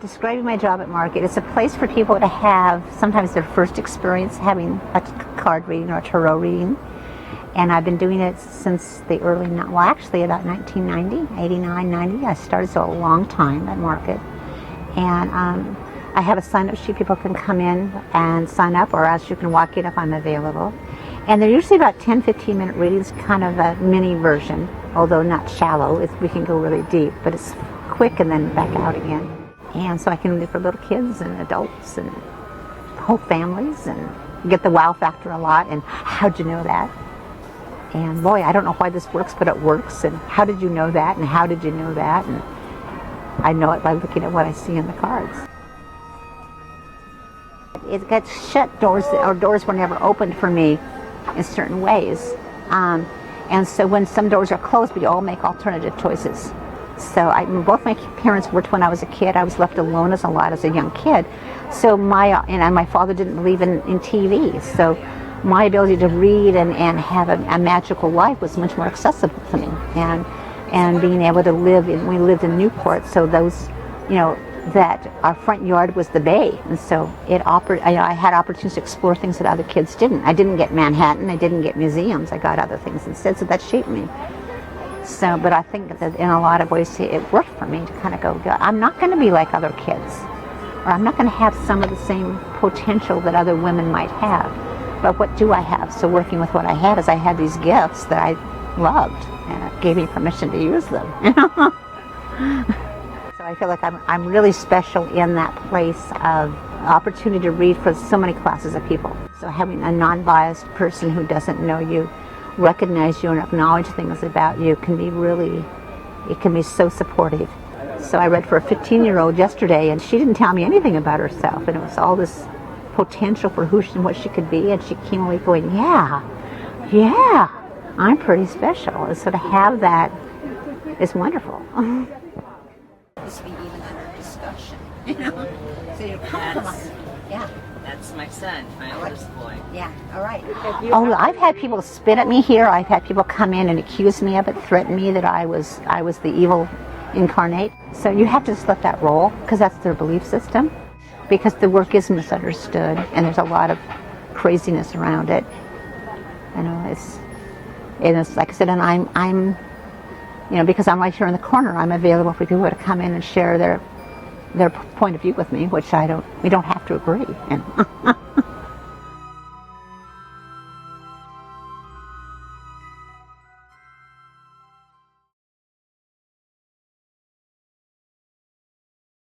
Describing my job at Market, it's a place for people to have sometimes their first experience having a card reading or a tarot reading. And I've been doing it since the early, well actually about 1990, 89, 90. I started, so a long time at Market. And I have a sign-up sheet. People can come in and sign up, or else you can walk in if I'm available. And they're usually about 10, 15-minute readings, kind of a mini version, although not shallow. We can go really deep, but it's quick and then back out again. And so I can do for little kids and adults and whole families, and get the wow factor a lot. And how'd you know that? And boy, I don't know why this works, but it works. And how did you know that? And how did you know that? And I know it by looking at what I see in the cards. It gets shut doors, or doors were never opened for me in certain ways. And so when some doors are closed, we all make alternative choices. So both my parents worked when I was a kid. I was left alone as a young kid. So my father didn't believe in TV. So my ability to read and have a magical life was much more accessible to me. And being able to we lived in Newport, so those, that our front yard was the bay. And so I had opportunities to explore things that other kids didn't. I didn't get Manhattan, I didn't get museums, I got other things instead, so that shaped me. So, but I think that in a lot of ways it worked for me to kind of go, I'm not going to be like other kids, or I'm not going to have some of the same potential that other women might have, but what do I have? So working with what I had is I had these gifts that I loved, and it gave me permission to use them. So I feel like I'm really special in that place of opportunity to read for so many classes of people. So having a non-biased person who doesn't know you recognize you and acknowledge things about you can be so supportive. So I read for a 15-year-old yesterday, and she didn't tell me anything about herself, and it was all this potential for who and what she could be, and she came away going, yeah, I'm pretty special. And so to have that is wonderful. This be even under discussion, So you're compromising. Yeah. That's my son, my oldest boy. Yeah, all right. Oh, I've had people spit at me here. I've had people come in and accuse me of it, threaten me that I was the evil incarnate. So you have to just let that roll, because that's their belief system. Because the work is misunderstood, and there's a lot of craziness around it. It's like I said, and I'm because I'm right here in the corner, I'm available for people to come in and share their point of view with me, which we don't have to agree.